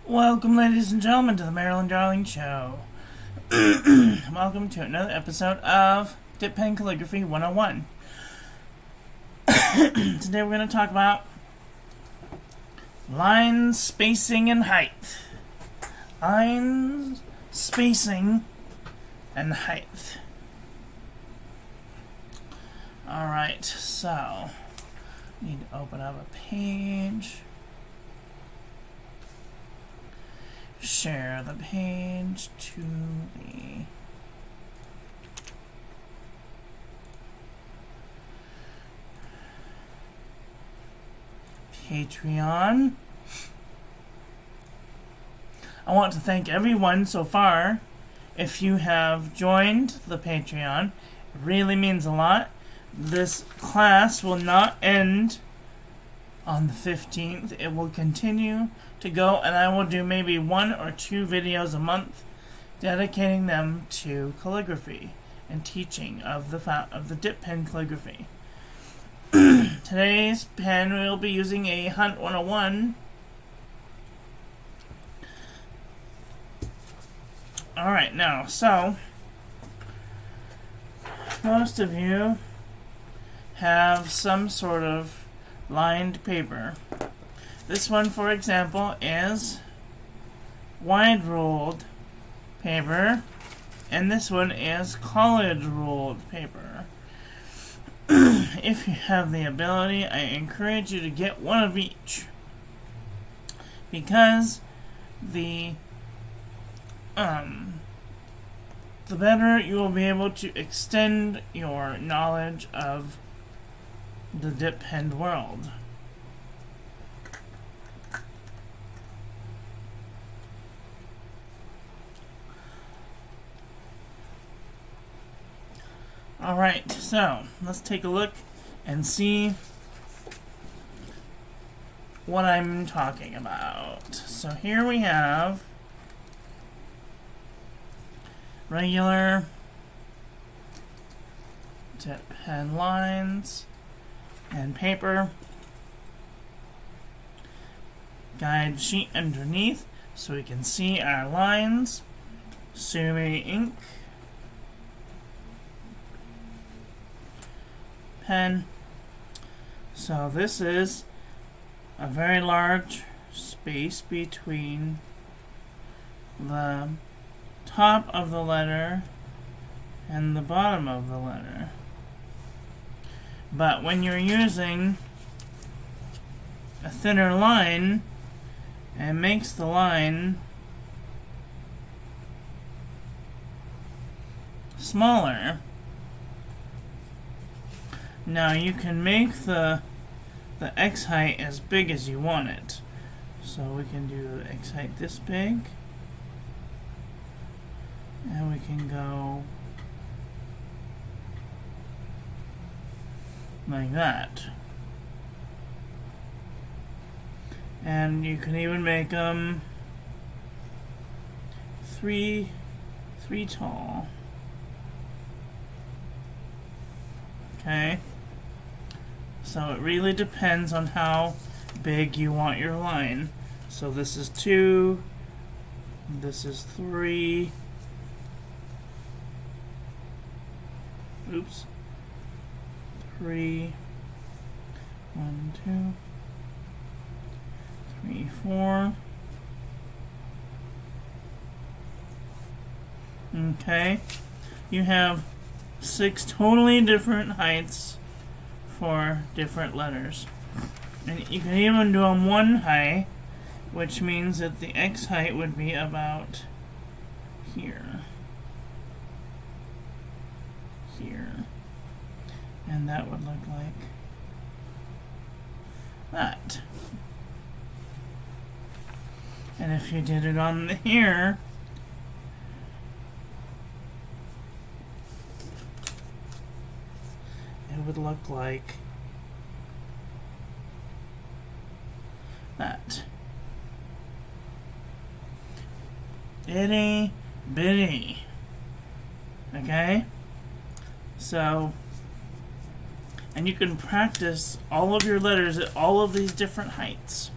Welcome, ladies and gentlemen, to the Marilyn Darling Show. Welcome to another episode of Pen Calligraphy 101. Today we're going to talk about lines, spacing, and height. Lines, spacing, and height. Alright, so need to open up a page. Share the page to the Patreon. I want to thank everyone so far. If you have joined the Patreon, it really means a lot. This class will not end on the 15th. It will continue to go, and I will do maybe 1 or 2 videos a month dedicating them to calligraphy and teaching of the dip pen calligraphy. Today's pen we'll be using a Hunt 101. Alright, now, so most of you have some sort of lined paper. This one, for example, is wide ruled paper, and this one is college ruled paper. If you have the ability, I encourage you to get one of each, because the better you will be able to extend your knowledge of the dip pen world. Alright, so let's take a look and see what I'm talking about. So here we have regular dip pen lines and paper. Guide sheet underneath so we can see our lines. Sumi ink. Pen. So this is a very large space between the top of the letter and the bottom of the letter. But when you're using a thinner line, it makes the line smaller. Now you can make the X height as big as you want it. So we can do the X height this big, and we can go like that. And you can even make them three tall. Okay. So it really depends on how big you want your line. So this is 2, this is 3. Oops. 3, 1, 2, 3, 4. Okay. You have 6 totally different heights for different letters. And you can even do them one high, which means that the X height would be about here. Here. And that would look like that. And if you did it on the here, it would look like that. Itty bitty. Okay? So, and you can practice all of your letters at all of these different heights.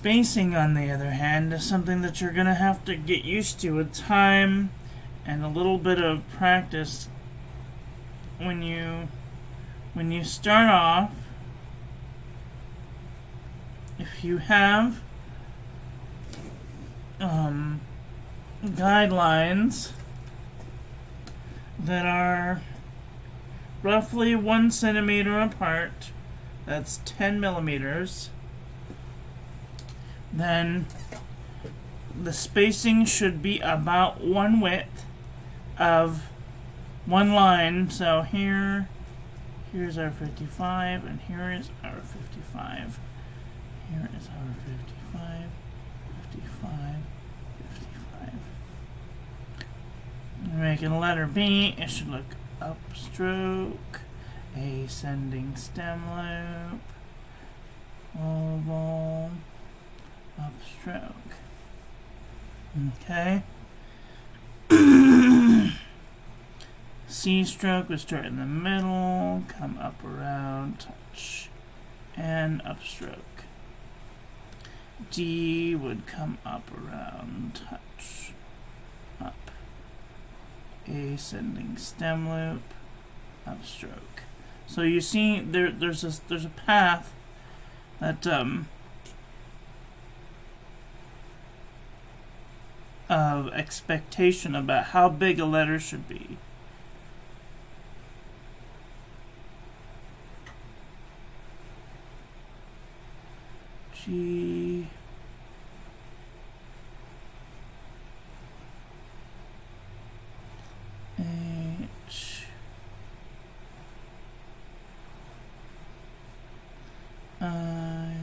Spacing, on the other hand, is something that you're going to have to get used to with time and a little bit of practice. When you start off, if you have guidelines that are roughly 1 centimeter apart, that's 10 millimeters, then the spacing should be about one width of one line. So here's our 55, and here is our 55. Here is our 55, 55, 55. Making a letter B, it should look upstroke, ascending stem loop, oval, upstroke. Okay. C stroke would start in the middle, come up around, touch, and upstroke. D would come up around, touch, up, ascending stem loop, upstroke. So you see there's a path that of expectation about how big a letter should be. G, H, I,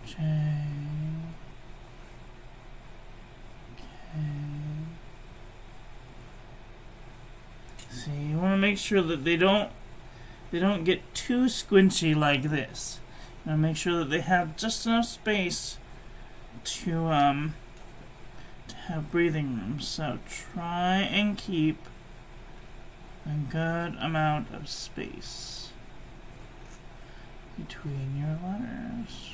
J, K. See, you want to make sure that they don't get too squinchy like this. You want to make sure that they have just enough space to have breathing room. So try and keep a good amount of space between your letters.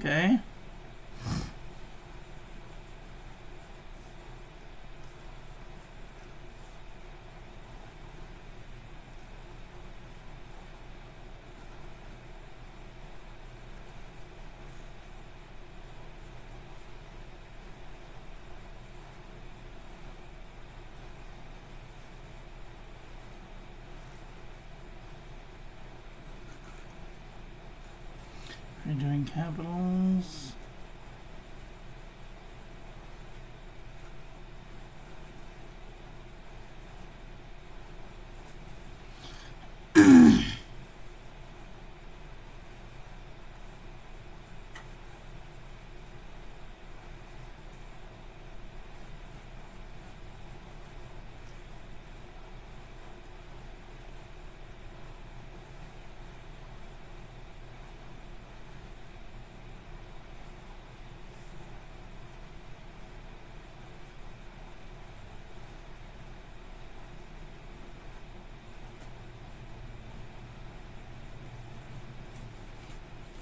Okay. We're doing capitals.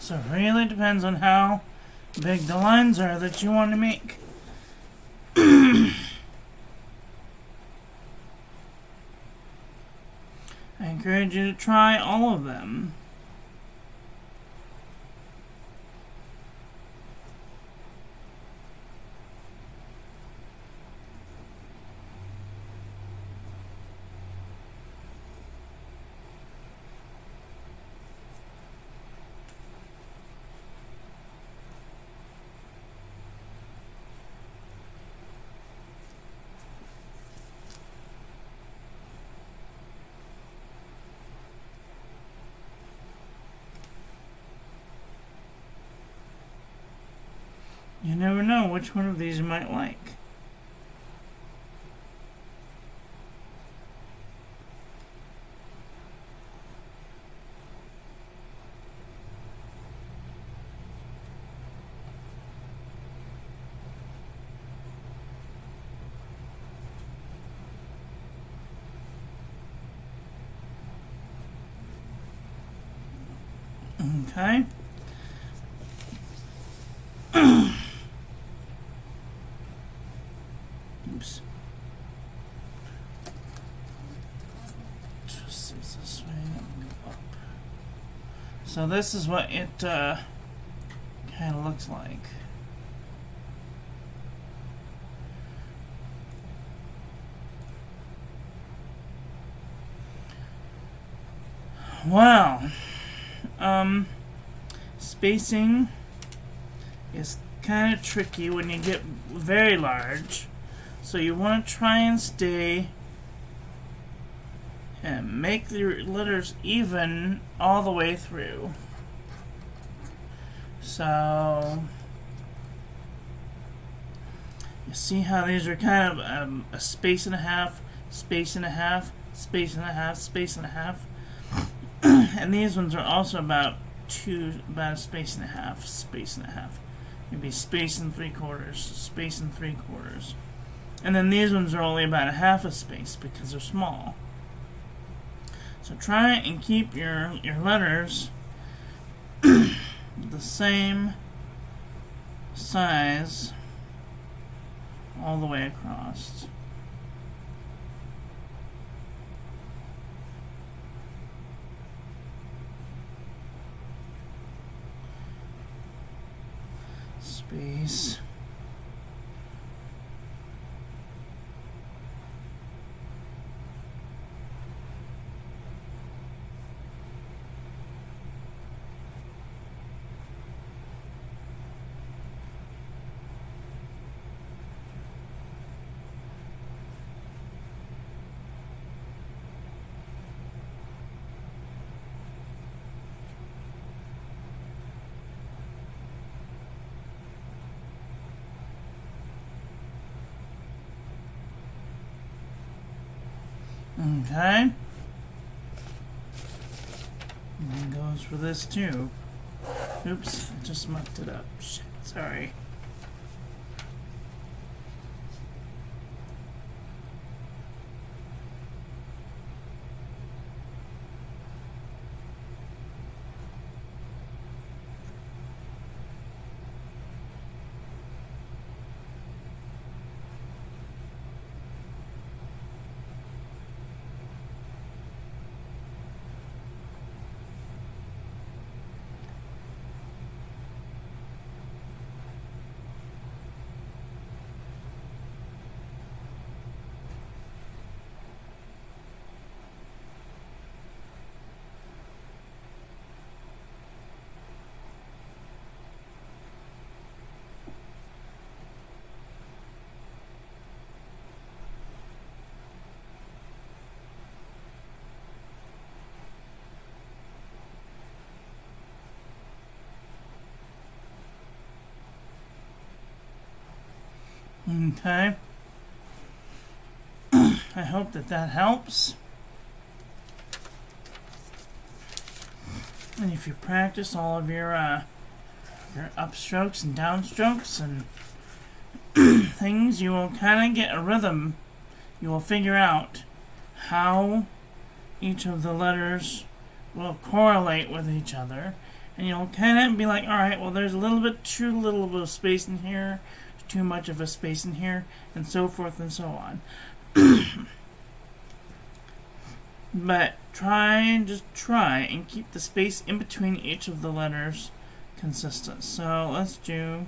So it really depends on how big the lines are that you want to make. I encourage you to try all of them. You never know which one of these you might like. Okay. Oops. Just use this way and go up. So this is what it kind of looks like. Wow. Spacing is kind of tricky when you get very large, so you want to try and stay and make the letters even all the way through. So you see how these are kind of a space and a half, space and a half, space and a half, space and a half. And these ones are also about a space and a half, space and a half. Maybe space and 3/4, space and 3/4. And then these ones are only about a half a space because they're small. So try and keep your letters the same size all the way across. Space. Okay. And goes for this too. Oops, I just mucked it up. Shit, sorry. Okay. I hope that helps. And if you practice all of your upstrokes and downstrokes and things, you will kind of get a rhythm. You will figure out how each of the letters will correlate with each other. And you'll kind of be like, alright, well, there's a little bit too little of a space in here, too much of a space in here, and so forth and so on. But just try and keep the space in between each of the letters consistent. So let's do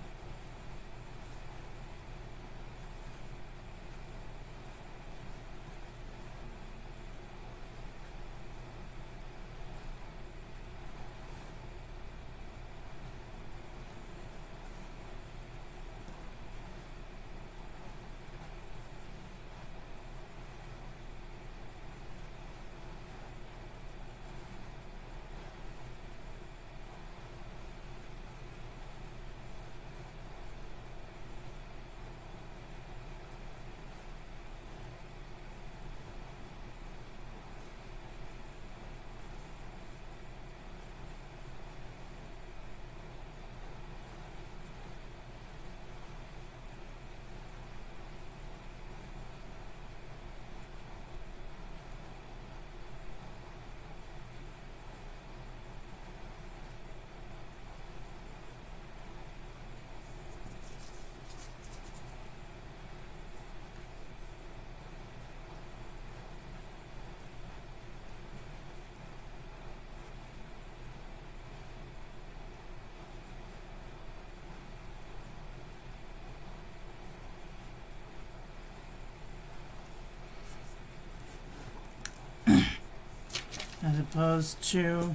as opposed to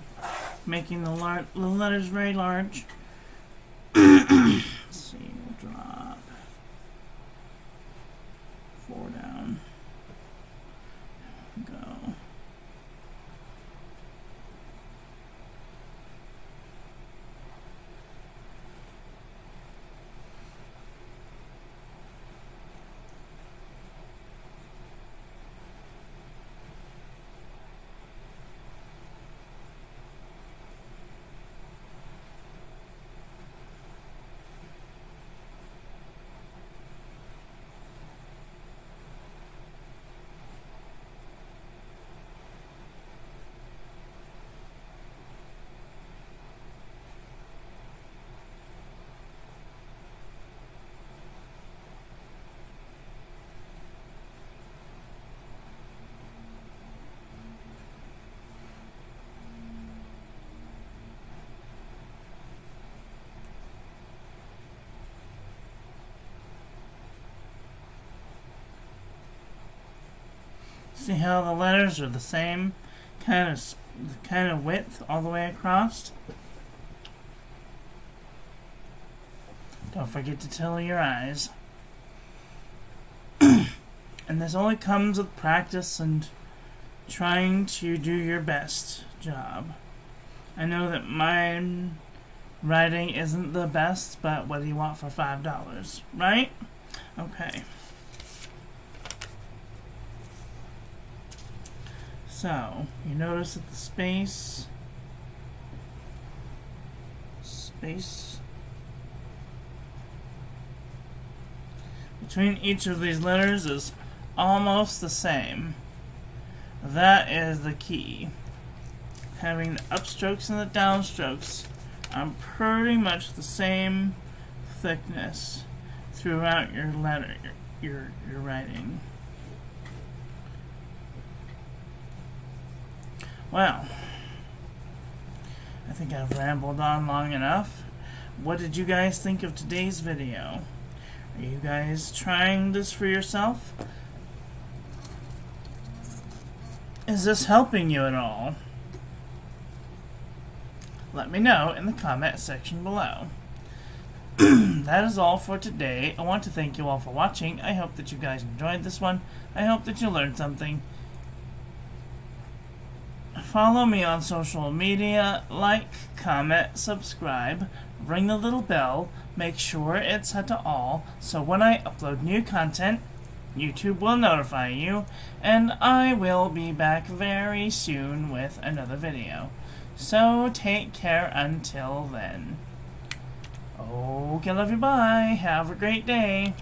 making the letters very large. Let's see, we'll drop 4 down. Go. See how the letters are the same kind of width all the way across? Don't forget to tell your eyes. And this only comes with practice and trying to do your best job. I know that my writing isn't the best, but what do you want for $5, right? Okay. So, you notice that the space between each of these letters is almost the same. That is the key. Having the upstrokes and the downstrokes are pretty much the same thickness throughout your letter, your writing. Well, I think I've rambled on long enough. What did you guys think of today's video? Are you guys trying this for yourself? Is this helping you at all? Let me know in the comment section below. That is all for today. I want to thank you all for watching. I hope that you guys enjoyed this one. I hope that you learned something. Follow me on social media, like, comment, subscribe, ring the little bell, make sure it's set to all, so when I upload new content, YouTube will notify you, and I will be back very soon with another video. So take care until then. Okay, love you, bye. Have a great day.